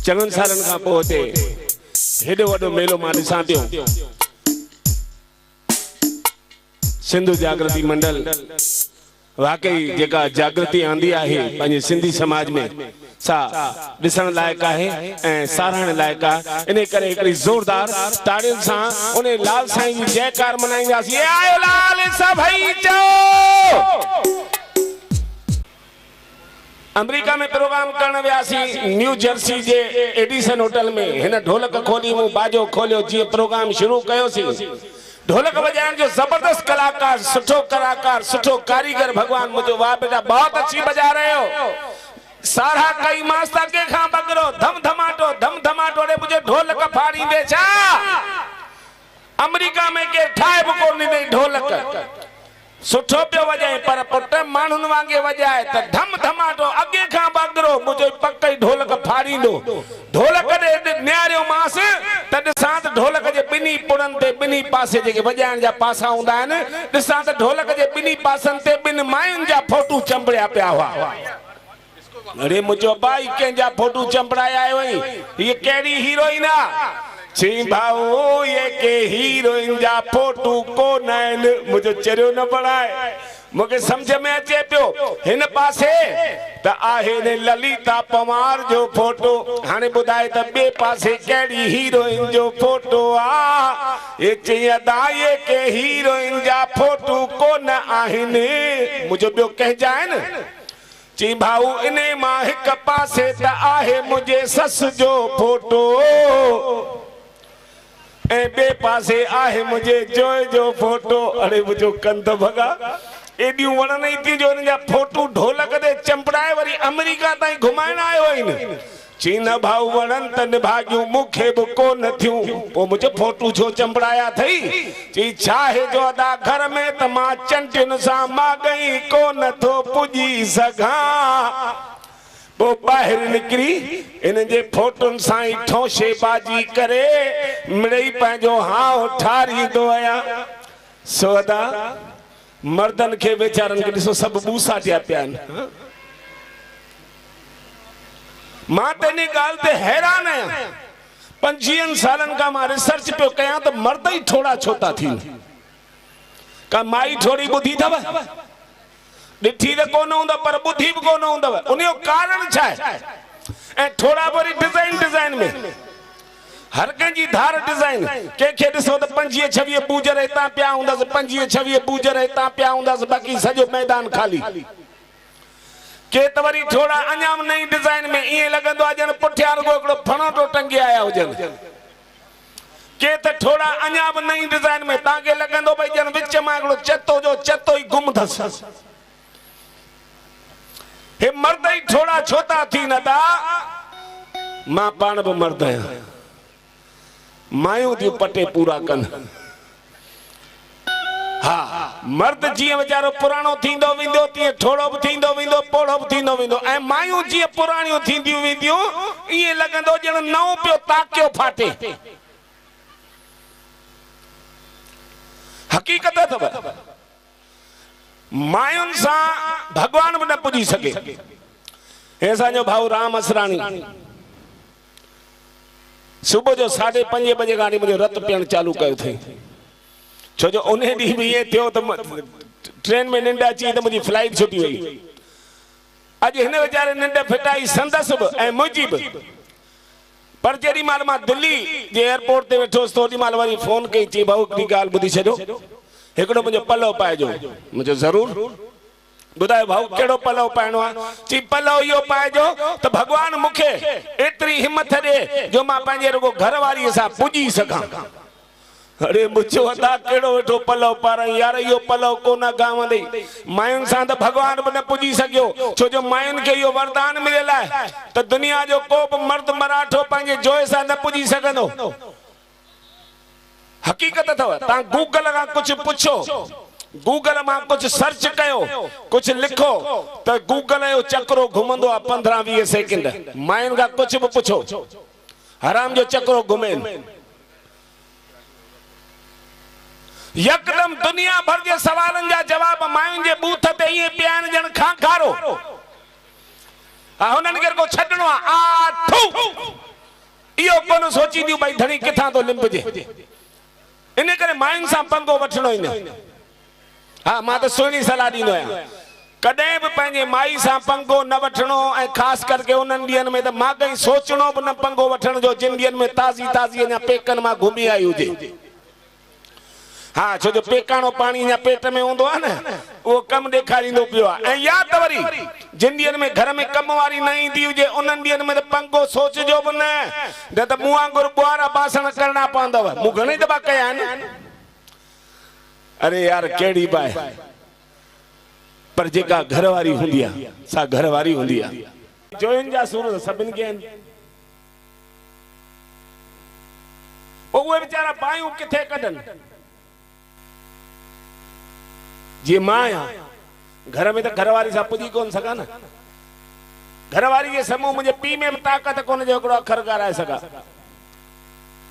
चङनि सालनि खां पोइ हिते हेॾो वॾो मेलो मां ॾिसां पियो। सिंधु जागृति मंडल वाकई जेका जागृति आंदी आहे पंहिंजे सिंधी समाज में सा ॾिसण लाइक़ु आहे ऐं साराहण लाइक़ु आहे। इन करे हिकिड़ी ज़ोरदार ताड़ियुनि सां उन लाल साईं जी जयकार मनाईंदासीं। आयो लाल सभई चओ। अमेरिका में प्रोग्राम करण वियासीं न्यू जर्सी जे एडिसन होटल में। हिन ढोलक खोली मूं बाजो खोलियो जीअं प्रोग्राम शुरू कयोसीं। ढोलक बजाइण जो जबरदस्त कलाकार, सुठो कलाकार, सुठो कारीगर भगवान मुझे वाह बेटा बहुत अच्छी बजा रहे हो। सारा कई मास्ता के खां बगरो धम धमाटो रे मुझे ढोलक फाड़ी दे छा। अमेरिका में के ठाए को नहीं ढोलक सुठो पियो वजाए पर पुट मानुन वांगे वजाए त धम धमाटो अगे खां बगरो मुझे पक्कई ढोलक फाड़ी दो। ढोलक दे न्यारियो मास त दिसां त ढोलक जे बिनी पुड़न ते बिनी पासे जेके वजाइण जा पासा हुंदा आहिनि दिसां त ढोलक जे बिनी पासन ते बिन मायुनि जा फोटू चंबड़िया पिया हुआ। अरे मुझो भाई कंहिंजा फोटू चंबड़ाया आयो ये कहिड़ी हीरोइन आ। ची भाऊ ये के हीरोइन जा फोटू कोन आहिनि। मुझो चरियो न पढ़ाए मुझे समझ में अचे पियो। हिन पासे त आहे ने ललिता पवार जो फोटो। हाणे ॿुधाए त ॿिए पासे कहिड़ी हीरोइन जो फोटो आ। ये चयदा ये के हीरोइन जा फोटू कोन आहिनि। मुझो ॿियो कंहिंजा आहिनि। ची भाऊ इने मां हिक पासे त आहे मुझे सस जो फोटो ए बे पासे आहे मुझे जोय जो फोटो। अरे मुझो कंद भगा एडियूं वणन ई थी जो इन जा फोटू ढोलक दे चंपड़ाए वरी अमेरिका ताईं घुमाइण आयो आहिनि। चीन भाऊ वणन त निभागियूं मूंखे बि कोन थियूं पोइ मुझे फोटू छो चंपड़ाया थई। ची छाहे जो अदा घर में त मां चंटियुनि सां मां गई कोन थो पुॼी सघां। पोइ ॿाहिरि निकिरी इन जे फोटुनि सां ई ठोशे बाजी करे मिड़ई पंहिंजो हाव ठारींदो आहियां। सो अदा मर्दनि खे वीचारनि खे ॾिसो सभु ॿूसाटिया पिया आहिनि। मां त इन ॻाल्हि ते हैरान आहियां। 25 सालनि खां मां रिसर्च पियो कयां त मर्द ई थोड़ा छो था थियनि। का माई थोड़ी ॿुधी अथव ॾिठी त कोन हूंदव पर ॿुधी बि कोन हूंदव। उनजो कारण छा आहे। ऐं थोड़ा वरी डिज़ाइन में हर कंहिंजी धार डिज़ाइन। कंहिंखे ॾिसो त 25-26 बूजर हितां पिया हूंदसि 25-26 बूजर हितां पिया हूंदसि बाक़ी सॼो मैदान खाली। के त वरी थोड़ा अञा नई डिज़ाइन में ईअं लॻंदो आहे ॼण पुठियां रुॻो हिकिड़ो फणोटो टंगी आया हुजनि। के त थोड़ा अञा बि नई डिज़ाइन में तव्हांखे लॻंदो भई ॼण विच मां हिकिड़ो चतो जो चतो ई गुम अथसि। हे मर्द ई थोड़ा छो था थी न था। मां पाण बि मर्द आहियां। मायूं थियूं पटे पूरा कनि। हा मर्द जीअं वीचारो पुराणो थींदो वेंदो तीअं थोड़ो बि थींदो वेंदो पोड़ो बि थींदो वेंदो। ऐं मायूं जीअं पुराणियूं थींदियूं वेंदियूं ईअं लॻंदो ॼण नओं पियो ताकियो फाटे। हक़ीक़त अथव मायुनि सां भगवान बि न पुॼी सघे। हे असांजो भाऊ राम असराणी सुबुह जो 5:30 बजे गाड़ी मुझे रत पियण चालू कयो थई। छो जो उन ॾींहुं बि ये थियो त ट्रेन में निंड अची त मुंहिंजी फ्लाइट छुटी वई। अॼु हिन वीचारे निंड फिटाई संदसि बि ऐं मुंहिंजी बि। पर जेॾी महिल मां दिल्ली जे एयरपोर्ट ते वेठोसि त ओॾी महिल वरी फोन कई चई भाऊ हिकिड़ी ॻाल्हि ॿुधी छॾियो हिकिड़ो मुंहिंजो पलव पाइजो। मुंहिंजो ज़रूरु ॿुधायो भाऊ कहिड़ो पलव पाइणो आहे। चई पलव इहो पाइजो त भॻवान मूंखे एतिरी हिमत ॾे जो मां पंहिंजे रुॻो घर वारीअ सां पुॼी सघां। अरे मुझो अदा कहिड़ो वेठो पलव पाराई यार। इहो पलव कोन गावंदे मायुनि सां त भॻवान बि न पुॼी सघियो। छो जो मायुनि खे इहो वरदान मिलियल आहे त दुनिया जो को बि मर्द मराठो पंहिंजे जोए सां न पुॼी सघंदो। हक़ीक़त अथव। तव्हां गूगल खां कुझु पुछो गूगल मां कुछ सर्च कयो कुछ लिखो तो गूगल जो चक्रो घुमंदो आ 15-20 सेकंड। माइन का कुछ भी पूछो हराम जो चक्रो घुमे यकदम दुनिया भर के सवालन जा जवाब माइन जे बूथ ते ये बयान जन खांखारो आ हुनन के को छडणो आ थू इहो कोन सोचींदियूं भई धणी किथां थो लिंबजे। इन करे मायुनि सां पंगो वठणो ई न। हाँ मां तो सुहिणी सलाह ॾींदो आहियां, कॾहिं बि पंहिंजे माई सां पंगो न वठणो, ऐं ख़ासि करके उन्हनि ॾींहंनि में त मां कहीं सोचणो बि न पंगो वठण जो जिन ॾींहंनि में ताज़ी ताज़ी अञा पेकनि मां घुमी आई हुजे। हाँ छो जो पेकाणो पाणी अञा पेट में हूंदो आहे न, उहो कमु ॾेखारींदो पियो आहे। ऐं या त वरी जिन ॾींहंनि में घर में कम वारी न ईंदी हुजे उन्हनि ॾींहंनि में त पंगो सोचजो बि न त मूं वांगुरु ॿुआरा बासण करणा पवंदव। मूं घणेई दफ़ा कया आहिनि। अरे यार कहिड़ी बि आहे, पर जेका घरवारी हूंदी आहे सा घरवारी हूंदी आहे। जोयुनि जा सूर सभिनि खे आहिनि। पोइ उहे वीचारा बायूं किथे कढनि। जी मां आहियां घर में त घरवारी सां पुॼी कोन सघां न। घरवारी जे साम्हूं मुंहिंजे पीउ में बि ताक़त कोन जो हिकिड़ो अखर ॻाल्हाए सघां।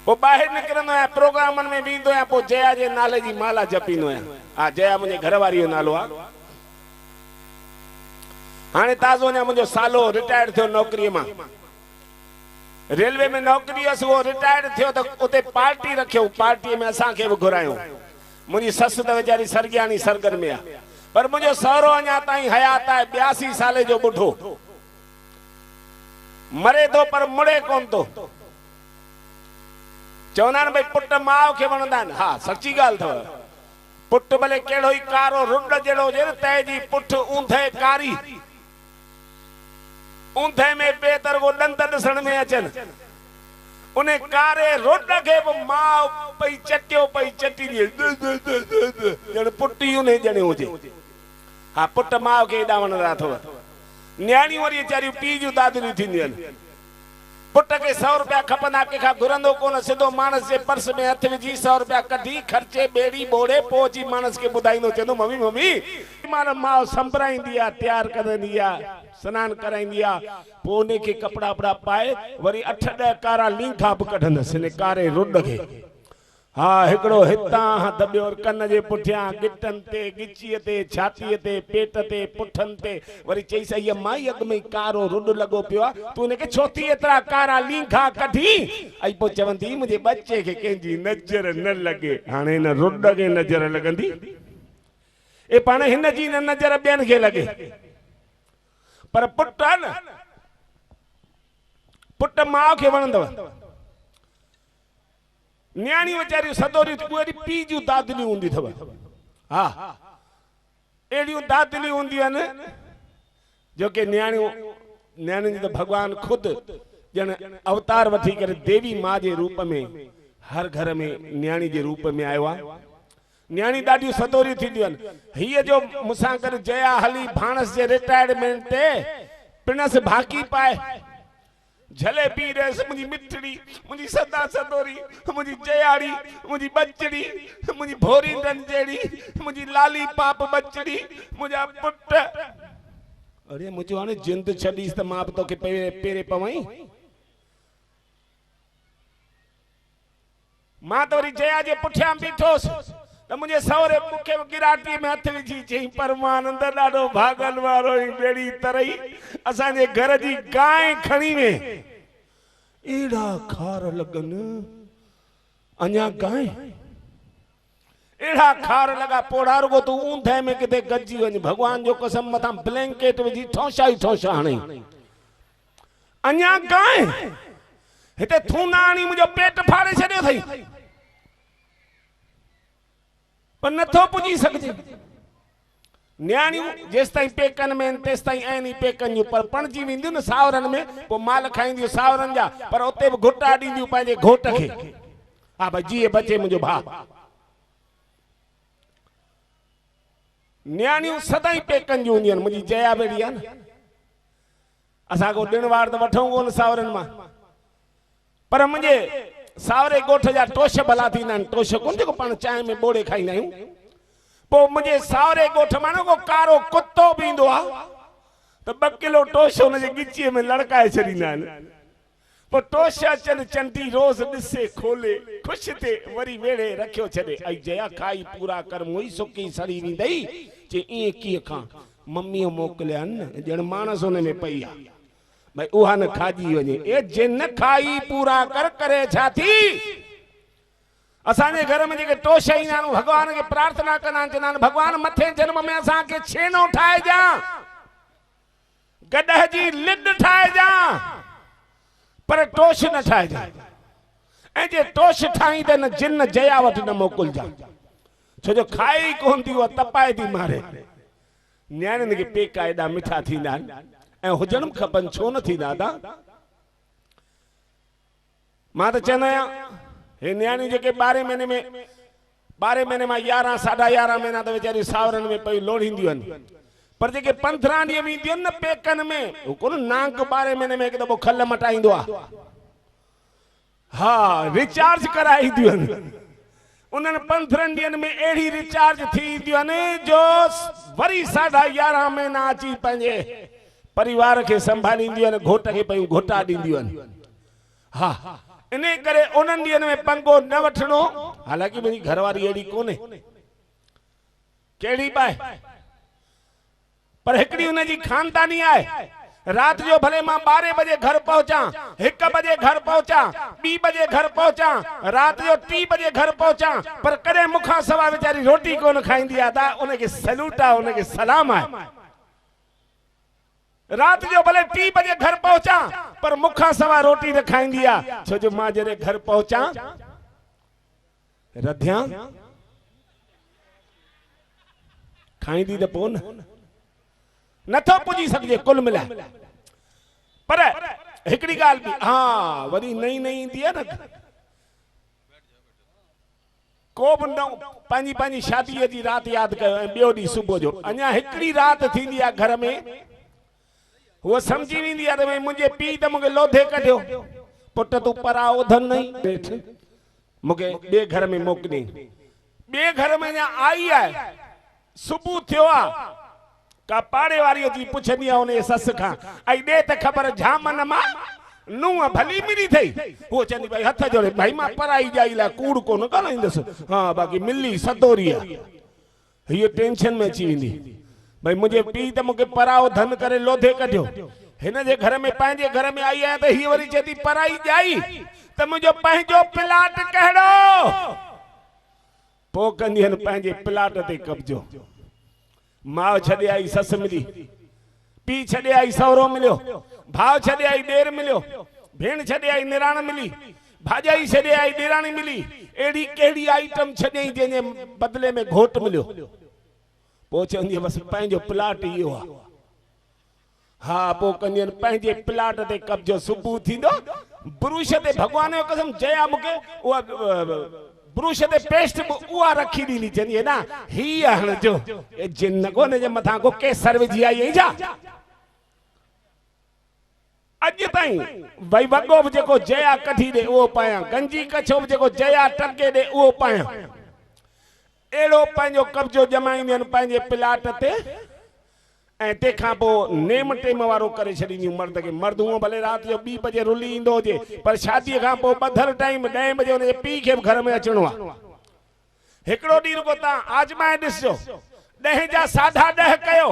पोइ ॿाहिरि निकिरंदो आहियां, प्रोग्रामनि में वेंदो आहियां, पोइ जया जे नाले जी माला जपींदो आहियां। हा जया मुंहिंजे घरवारी जो नालो आहे। हाणे ताज़ो अञा मुंहिंजो सालो रिटायर थियो नौकरीअ मां, रेलवे में नौकरी हुअसि। उहो रिटायर थियो त उते पार्टी रखियो, पार्टीअ में असांखे बि घुरायो। मुंहिंजी ससु त वीचारी सरगियानी सरगर्मी आहे, पर मुंहिंजो सहुरो अञा ताईं हयात आहे। 82 साले जो ॿुढो मरे थो पर मुड़े कोन थो। चवंदा आहिनि भई पुट माउ खे वणंदा आहिनि। हा सची ॻाल्हि अथव। पुट भले कहिड़ो ई कारो रुड जहिड़ो हुजे न, तंहिं जी पुठ ऊंधे कारी, ऊंधे में बेतरगो ॾंद ॾिसण में अचनि। उन कारे रोड खे बि माउ पई चटियो पई चटी ॼण पुट ई उन ॼणे हुजे। हा पुट माउ खे एॾा वणंदा अथव। न्याणियूं वरी वीचारियूं पीउ जूं दादियूं थींदियूं आहिनि। पुट खे 100 रुपया खपंदा, कंहिंखां घुरंदो कोन, सिधो मानस जे पर्स में हथ विझी 100 रुपया कढी खर्चे ॿेड़ी बोड़े पोइ अची मानस खे ॿुधाईंदो, चवंदो मम्मी मम्मी मां माउ संभराईंदी आहे, तयारु कंदी आहे, सनानु कराईंदी आहे, पोइ उन खे कपिड़ा वपड़ा पाए वरी 8-10 कारा लींघा बि कढंदसि इन कारे रुड खे। हा हिकिड़ो हितां दॿियो कन जे पुठियां, गिटनि ते, गिचीअ ते, छातीअ ते, पेट ते, पुठनि ते, वरी चईसि हीअ माई अॻ में कारो रुड लॻो पियो आहे, तूं हिनखे छो थी एतिरा कारा लींघा कढी? ऐं पोइ चवंदी मुंहिंजे बच्चे खे कंहिंजी नज़र न लॻे। हाणे हिन रुड खे नज़र लॻंदी, ए पाण हिन जी न नज़र ॿियनि खे लॻे। पर पुट आहे न, पुट माउ खे वणंदव। न्याणियूं वीचारियूं सदोरियूं पीउ जूं दादिलियूं हूंदी अथव। हा अहिड़ियूं दादिलियूं हूंदियूं आहिनि जो कि न्याणियुनि जी त भॻवान ख़ुदि ॼण अवतार वठी करे देवी मां जे रूप में हर घर में न्याणी जे रूप में आयो आहे। न्याणी ॾाढियूं सदोरियूं थींदियूं आहिनि। हीअ जो मूंसां गॾु जया हली भाणस जे रिटायरमेंट ते पिणस भाकी पाए झले पी रहियसि, मुंहिंजी मिठड़ी, मुंहिंजी सदा सदोरी, मुंहिंजी जयाड़ी, मुंहिंजी बचड़ी, मुंहिंजी भोरी रंजेड़ी, मुंहिंजी लाली पाप बचड़ी, मुंहिंजा पुट। अरे मुंहिंजो हाणे जिंद छॾीस त मां बि तोखे पेरे पवई। मां त वरी जया जे पुठियां बीठोसि त मुंहिंजे सहुरे मूंखे गिराटी में हथ विझी चई परमानंद ॾाढो भागल वारो ई बेड़ी तरई असांजे घर जी गांइ खणी वे। एड़ा खार लगन अञा गांइ एड़ा खार लगा पोड़ा रुगो तू ऊंधे में किथे गजी वञ। भगवान जो कसम मथा ब्लैंकेट विझी ठोशा ई ठोशा हणी अञा गांइ हिते थूना आणी मुंहिंजो पेट फाड़े छॾियो अथई, पर नथो पुॼी सघजे। न्याणियूं जेसिताईं पेकनि में तेसिताईं आहिनि पेकनि जूं, पर पणजी वेंदियूं न सावरनि में पोइ माल खाईंदियूं सावरनि जा, पर उते बि घुटा ॾींदियूं पंहिंजे घोट खे। हा भाई जीअं बचे मुंहिंजो भाउ। न्याणियूं सदाईं पेकनि जूं हूंदियूं आहिनि। मुंहिंजी जया बेड़ी आहे न, असांखो ॾिण वार त वठूं कोन सावरनि मां, पर मुंहिंजे सावरे ॻोठ जा टोश भला थींदा आहिनि। टोश कोन जेको पाण चांहि में ॿोड़े खाईंदा आहियूं। पोइ मुंहिंजे सावरे ॻोठ मां न को कारो कुतो बि ईंदो आहे त 2 किलो टोश हुनजे गिचीअ में लड़काए छॾींदा आहिनि। पोइ टोश अचनि चंटी रोज़ ॾिसे खोले ख़ुशि थिए वरी वेड़े रखियो छॾे। ऐं जया खाई पूरा कर मुई सुकी सड़ी वेंदई। चई ईअं कीअं खां? मम्मीअ मोकिलिया आहिनि न, ॼण मानस हुन में पई आहे। भाई उहा न खाजी वने ए जिन खाई पूरा कर करे छा थी असांजे घर में जेके टोश ईंदा आहिनि भगवान के प्रार्थना कंदा चवंदा भगवान मथे जन्म में असां के छेनो ठाए जा गडह जी लिड ठाए जा पर टोश न ठाए जा ऐं जे टोश ठाई त न जिन जया वट न मोकल जा छो जो खाए ई कोन थी वो तपाए थी मारे न्याणियुनि के पेका एॾा मिठा थींदा आहिनि ऐं हुजण खपनि छो न थींदा दादा मां त चवंदो आहियां हे न्याणी जेके 12 महीने में 11 साढा 11 महीना त वीचारी सावरनि में पई लोड़ींदियूं आहिनि पर जेके 15 ॾींहं वेंदियूं आहिनि न पेकनि में हू कोन नांग 12 महीने में हिकु दफ़ो खल मटाईंदो आहे हा रिचार्ज कराईंदियूं आहिनि उन्हनि 15 ॾींहंनि में अहिड़ी रिचार्ज थी ईंदियूं आहिनि जो वरी साढा 11 महीना अची पंहिंजे परिवार खे संभालींदियूं आहिनि घोट खे पयूं घोटा ॾींदियूं आहिनि हा इन करे उन्हनि ॾींहंनि में पंगो न वठणो हालांकि मुंहिंजी घरवारी अहिड़ी कोन्हे कहिड़ी बि आहे पर हिकिड़ी उनजी खानदानी आहे रात जो भले मां 12 बजे घर पहुंचा 1 बजे घर पहुंचा 2 बजे घर पहुंचा रात जो 3 बजे घर पहुंचा पर कॾहिं मुखां सवाइ वीचारी रोटी कोन खाईंदी आहे ता उनखे सल्यूट आहे उनखे सलाम आहे रात जो भले 3 बजे घर पहुंचा पर मुखां सवाइ रोटी न खाईंदी आहे छो जो मां जॾहिं घर पहुंचा रधिया खाईंदी त पोइ नथो पुॼी सघिजे कुल मिलाए पर हिकिड़ी ॻाल्हि बि हा वरी नई ईंदी आहे न को बि न पंहिंजी शादीअ जी राति यादि कयो ऐं ॿियो ॾींहुं सुबुह जो अञा हिकिड़ी राति थींदी आहे घर में वो समझी वेंदी आहे त भई मुंहिंजे पीउ त मूंखे लोधे कढियो पुट तूं परा उधन नहीं मूंखे ॿिए घर में मोकिलियईं ॿिए घर में अञा आई आहे सुबुह थियो आहे का पाड़े वारी अची पुछंदी आहे उन सस खां ऐं ॾे त ख़बर झामन मां नूंहं भली मिली अथई उहो चवंदी भाई हथ जोड़े भाई मां पराई जाई लाइ कूड़ कोन ॻाल्हाईंदुसि हा बाक़ी मिली सदोरी आहे हीअ टेंशन में अची वेंदी भाई मुझे पी त मूंखे पराओ धन करे लोधे कढियो हिन जे घर में पंहिंजे घर में आई आहे त हीअ वरी चेती पराई जाई त मुंहिंजो पंहिंजो प्लाट कहिड़ो पोइ कंदी आहिनि पंहिंजे प्लाट ते कब्जो माउ छॾे आई सस मिली पी छॾे आई सहुरो मिलियो भाउ छॾे आई ॾेर मिलियो भेण छॾे आई निराण मिली भाॼाई छॾे आई ॾेराणी मिली अहिड़ी कहिड़ी आइटम छॾियईं जंहिंजे बदिले में घोट मिलियो पोइ चवंदी बसि पंहिंजो प्लाट इहो आहे हा पोइ कंदी आहिनि पंहिंजे प्लाट ते कब्जो सुबुह थींदो ब्रुश ते भॻवान जो कसम जया मूंखे उहा ब्रुश ते पेस्ट उहा रखी ॾींदी चवंदी आहे न हीअ हणजो जिन कोन जे मथां को केसर विझी आई छा अॼु ताईं भई वॻो बि जेको जया कढी ॾे उहो पायां गंजी कछो बि जेको जया टके ॾे उहो पायां एड़ो पंहिंजो कब्जो जमाईंदियूं आहिनि पंहिंजे प्लाट ते ऐं तंहिंखां पोइ नेम टेम वारो करे छॾींदियूं मर्द खे मर्द हूअं भले राति जो 2 बजे रुली ईंदो हुजे पर शादीअ खां पोइ ॿधल टाइम 10 बजे हुनजे पीउ खे बि घर में अचिणो आहे हिकिड़ो ॾींहुं रुगो तव्हां आजमाए ॾिसजो 10 जा 10:30 कयो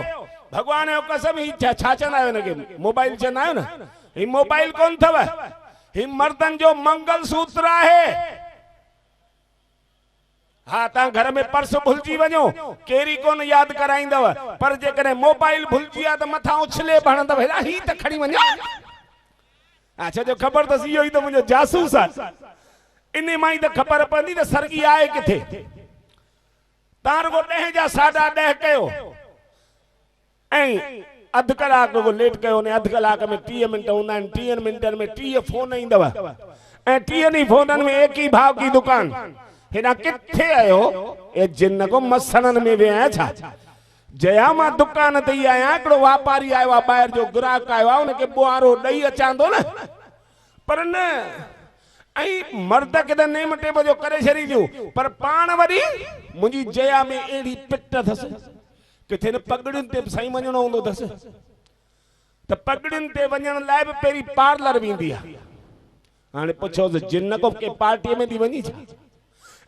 भॻवान जो कसम ही छा चवंदा आहियो हिनखे मोबाइल चवंदा आहियो न ही मोबाइल कोन अथव ही मर्दनि जो मंगल सूत्र आहे हाँ ता घर में पर्स भुलजी वञो केरी कोन याद कराईंदव पर जेकॾहिं मोबाइल भुलजी आ त मथा उछले भणंदव हेॾा ही त खणी वञो अच्छा जो ख़बर त इहो ई त मुंहिंजो जासूस आहे इन मां ई त ख़बर पवंदी त सरगी आहे किथे तव्हां रुगो 10 जा 10:30 कयो ऐं अधु कलाक रुगो लेट कयो ने अधु कलाक में 30 मिंट हूंदा आहिनि 30 मिंटनि में 30 फोन ईंदव ऐं 30 फोननि में एक ही भाव की दुकान हेना किथे आयो ए जिन को मसणन में वे आया छा जया मां दुकान ते आया हिकिड़ो वापारी आयो आहे ॿाहिरि जो ग्राहक आयो आहे उनखे ॿुआरो ॾेई अचांदो न पर न ऐं मर्द खे त नेम टेम जो करे छॾींदियूं पर पाण वरी मुंहिंजी जया में अहिड़ी पिट अथसि किथे न पगड़ियुनि ते साईं वञणो हूंदो अथसि त पगड़ियुनि ते वञण लाइ बि पहिरीं पार्लर वेंदी आहे हाणे पुछोसि जिन को के पार्टीअ में थी वञी छा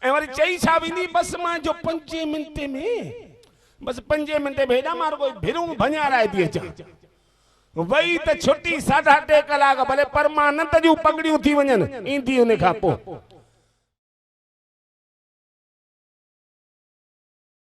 ऐं वरी चई छा वेंदी बसि मां जो 5 मिंटे में बसि 5 मिंटे में हेॾा मां कोई भिरूं भञाराए थी अचां वही त छुट्टी 2.5 कलाक भले परमानंद जूं पगड़ियूं थी वञनि ईंदी उन खां पोइ